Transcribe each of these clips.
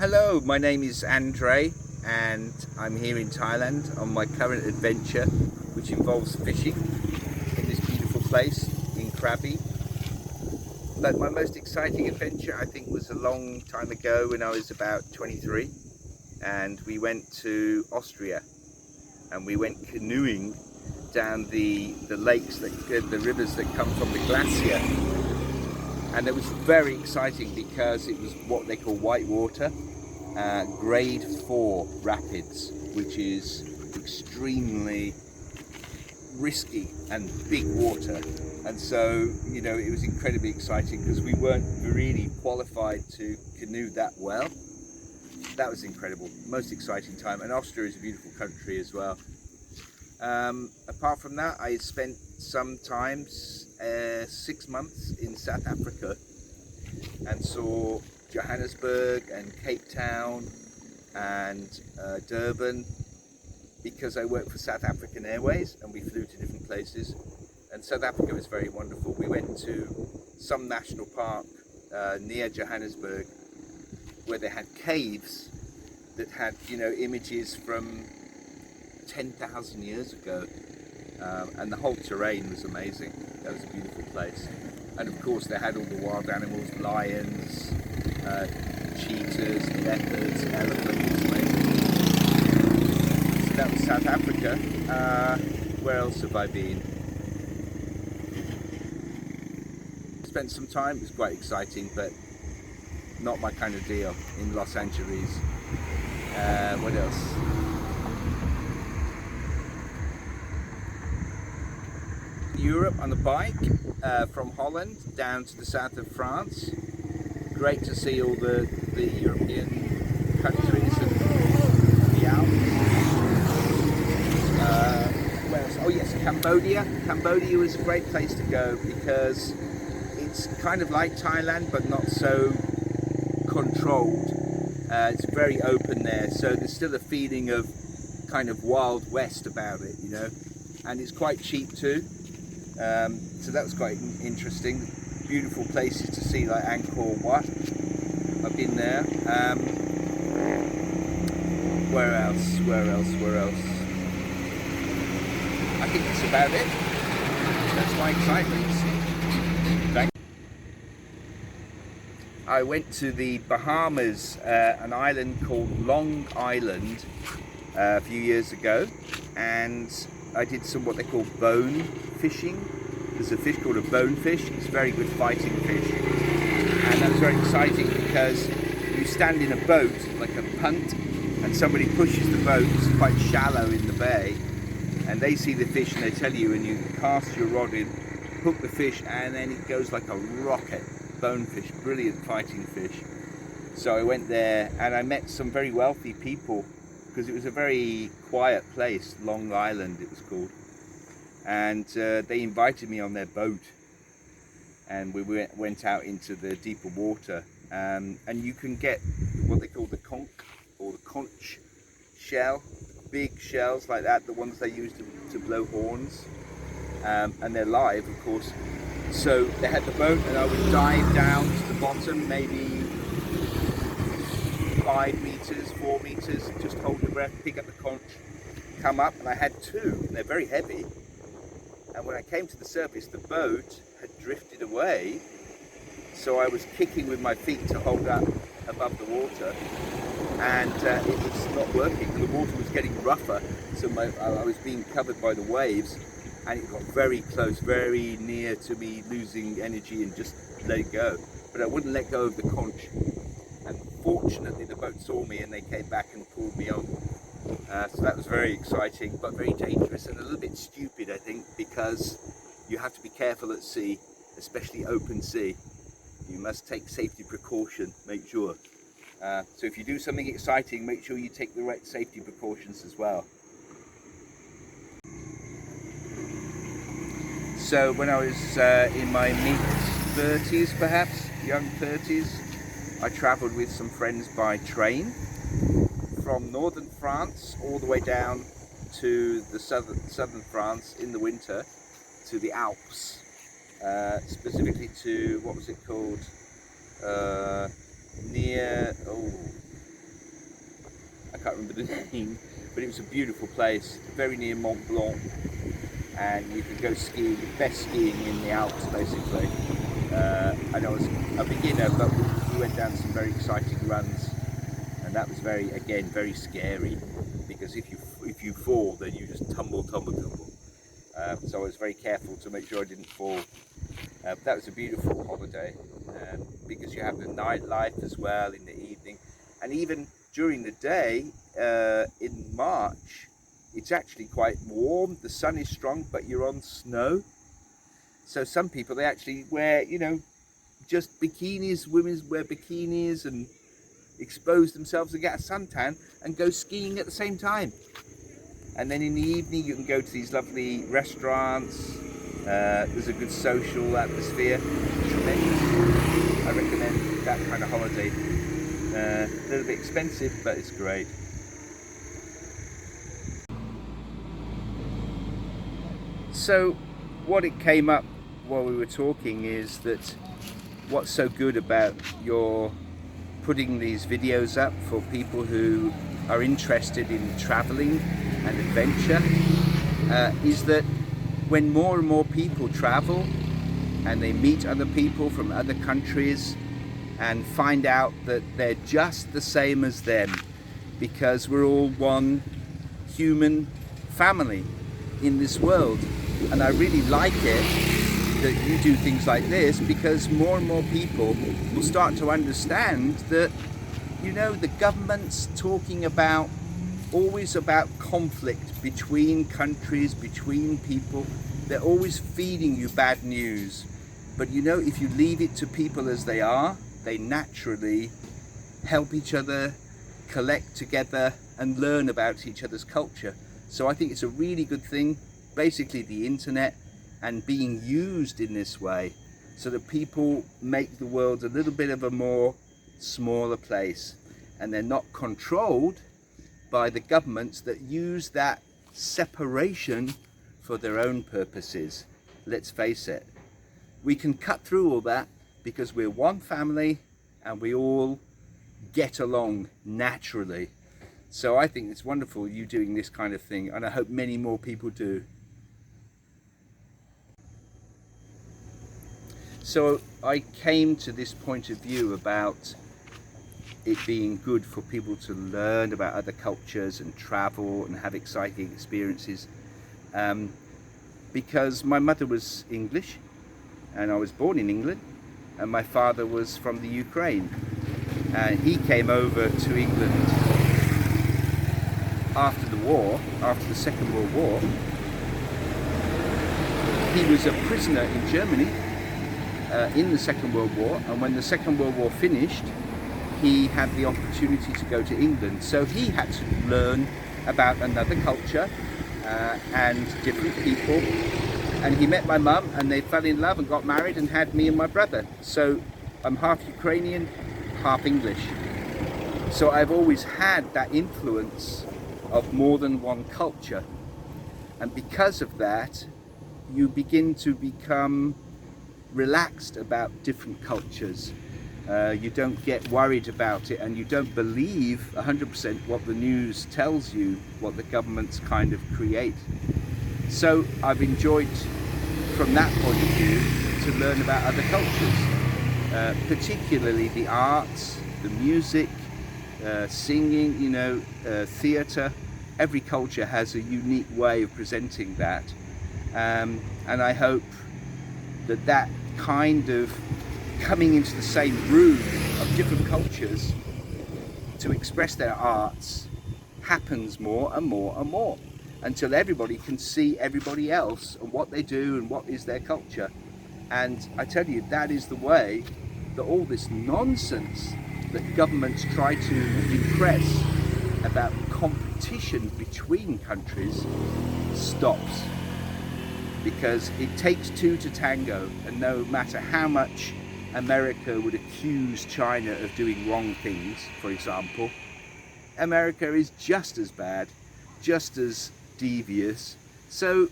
Hello, my name is Andre and I'm here in Thailand on my current adventure, which involves fishing in this beautiful place in Krabi. But my most exciting adventure, I think, was a long time ago when I was about 23, and we went to Austria and we went canoeing down the lakes, the rivers that come from the glacier. And it was very exciting because it was what they call white water, grade 4 rapids, which is extremely risky and big water. And so, it was incredibly exciting because we weren't really qualified to canoe that well. That was incredible, most exciting time. And Austria is a beautiful country as well. Apart from that, I spent sometimes 6 months in South Africa and saw Johannesburg and Cape Town and Durban, because I worked for South African Airways and we flew to different places. And South Africa was very wonderful. We went to some national park near Johannesburg where they had caves that had images from 10,000 years ago, and the whole terrain was amazing. That was a beautiful place. And of course they had all the wild animals, lions, cheetahs, leopards, elephants, amazing. So that was South Africa. Where else have I been? Spent some time, it was quite exciting, but not my kind of deal, in Los Angeles. What else? Europe on the bike, from Holland down to the south of France. Great to see all the European countries and the Alps. Where else? Oh yes, Cambodia. Cambodia was a great place to go because it's kind of like Thailand but not so controlled. It's very open there, so there's still a feeling of kind of Wild West about it, and it's quite cheap too. So that was quite interesting. Beautiful places to see, like Angkor Wat. I've been there. Where else? I think that's about it. That's my excitement. I went to the Bahamas, an island called Long Island, a few years ago, and I did some what they call bone fishing. There's a fish called a bonefish. It's a very good fighting fish, and that was very exciting because you stand in a boat like a punt and somebody pushes the boat. It's quite shallow in the bay, and they see the fish and they tell you, and you cast your rod in, hook the fish, and then it goes like a rocket. Bonefish, brilliant fighting fish. So I went there and I met some very wealthy people because it was a very quiet place. Long Island it was called, and they invited me on their boat, and we went out into the deeper water, and you can get what they call the conch or the conch shell, big shells like that, the ones they use to blow horns, and they're live, of course. So they had the boat and I would dive down to the bottom, maybe 5 meters, 4 meters, just hold your breath, pick up the conch, come up, and I had 2, and they're very heavy. And when I came to the surface, the boat had drifted away, so I was kicking with my feet to hold up above the water, and it was not working. The water was getting rougher, so I was being covered by the waves, and it got very close, very near to me losing energy and just let it go. But I wouldn't let go of the conch. And fortunately the boat saw me and they came back and pulled me on. So that was very exciting, but very dangerous and a little bit stupid, I think, because you have to be careful at sea, especially open sea. You must take safety precaution, make sure. So if you do something exciting, make sure you take the right safety precautions as well. So when I was in my mid-30s, perhaps, young 30s, I travelled with some friends by train from northern France all the way down to the southern France in the winter, to the Alps, specifically to, what was it called, near, remember the name, but it was a beautiful place, very near Mont Blanc, and you could go skiing, best skiing in the Alps basically. And I was a beginner, but we went down some very exciting runs, and that was very scary, because if you fall, then you just tumble. So I was very careful to make sure I didn't fall. But that was a beautiful holiday, because you have the nightlife as well in the evening, and even during the day in March, it's actually quite warm. The sun is strong, but you're on snow. So some people, they actually wear, just bikinis. Women wear bikinis and expose themselves and get a suntan and go skiing at the same time. And then in the evening you can go to these lovely restaurants. There's a good social atmosphere. Tremendous. I recommend that kind of holiday. A little bit expensive, but it's great. So what it came up while we were talking is that what's so good about your putting these videos up for people who are interested in traveling and adventure is that when more and more people travel and they meet other people from other countries and find out that they're just the same as them, because we're all one human family in this world. And I really like it that you do things like this, because more and more people will start to understand that, the government's talking about always about conflict between countries, between people. They're always feeding you bad news. But if you leave it to people as they are, they naturally help each other, collect together and learn about each other's culture. So I think it's a really good thing, basically the internet, and being used in this way so that people make the world a little bit of a more smaller place, and they're not controlled by the governments that use that separation for their own purposes. Let's face it, we can cut through all that because we're one family and we all get along naturally. So I think it's wonderful you doing this kind of thing, and I hope many more people do. So I came to this point of view about it being good for people to learn about other cultures and travel and have exciting experiences, because my mother was English and I was born in England, and my father was from the Ukraine, and he came over to England after the war, after the Second World War. He was a prisoner in Germany in the Second World War, and when the Second World War finished, he had the opportunity to go to England. So he had to learn about another culture and different people. And he met my mum, and they fell in love and got married and had me and my brother. So I'm half Ukrainian, half English. So I've always had that influence of more than one culture. And because of that, you begin to become relaxed about different cultures. You don't get worried about it, and you don't believe 100% what the news tells you, what the governments kind of create. So I've enjoyed, from that point of view, to learn about other cultures, particularly the arts, the music, singing, theatre. Every culture has a unique way of presenting that, and I hope that kind of coming into the same room of different cultures to express their arts happens more and more and more, until everybody can see everybody else and what they do and what is their culture. And I tell you, that is the way that all this nonsense that governments try to impress about competition between countries stops. Because it takes two to tango, and no matter how much America would accuse China of doing wrong things, for example, America is just as bad, just as devious. So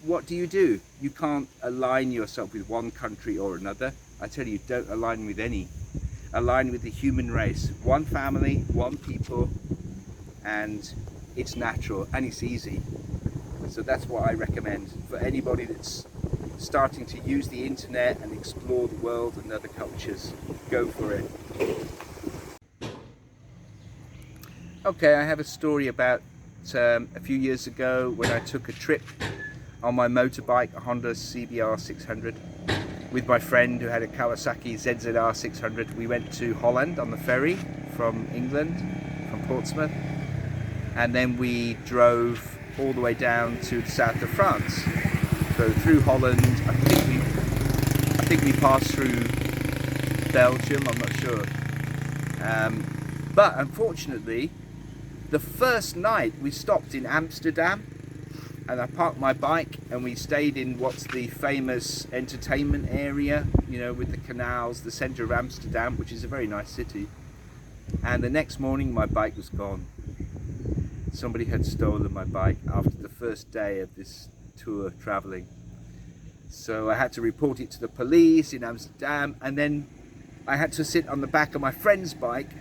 what do? You can't align yourself with one country or another. I tell you, don't align with any. Align with the human race. One family, one people, and it's natural and it's easy. So that's what I recommend for anybody that's starting to use the internet and explore the world and other cultures. Go for it. Okay, I have a story about a few years ago when I took a trip on my motorbike, a Honda CBR 600, with my friend who had a Kawasaki ZZR 600. We went to Holland on the ferry from England, from Portsmouth, and then we drove all the way down to the south of France. So through Holland, I think we passed through Belgium, I'm not sure. But unfortunately, the first night we stopped in Amsterdam, and I parked my bike and we stayed in what's the famous entertainment area, you know, with the canals, the centre of Amsterdam, which is a very nice city. And the next morning my bike was gone. Somebody had stolen my bike after the first day of this tour travelling. So I had to report it to the police in Amsterdam, and then I had to sit on the back of my friend's bike,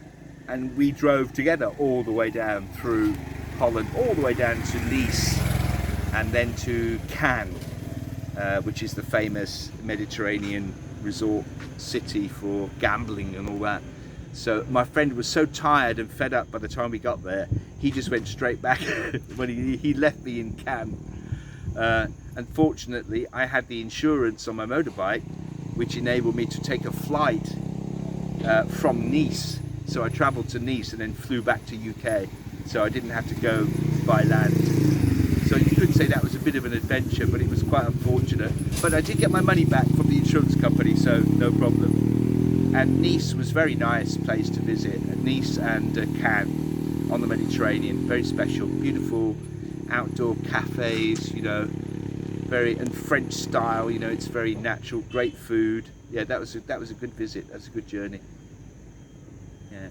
and we drove together all the way down through Holland, all the way down to Nice, and then to Cannes, which is the famous Mediterranean resort city for gambling and all that. So my friend was so tired and fed up by the time we got there, he just went straight back when he left me in Cannes. Unfortunately, I had the insurance on my motorbike, which enabled me to take a flight from Nice. So I travelled to Nice and then flew back to UK. So I didn't have to go by land. So you could say that was a bit of an adventure, but it was quite unfortunate. But I did get my money back from the insurance company, so no problem. And Nice was a very nice place to visit. Nice and Cannes on the Mediterranean, very special, beautiful outdoor cafes, you know, and French style, you know, it's very natural, great food. Yeah, that was a good visit. That's a good journey. Yeah.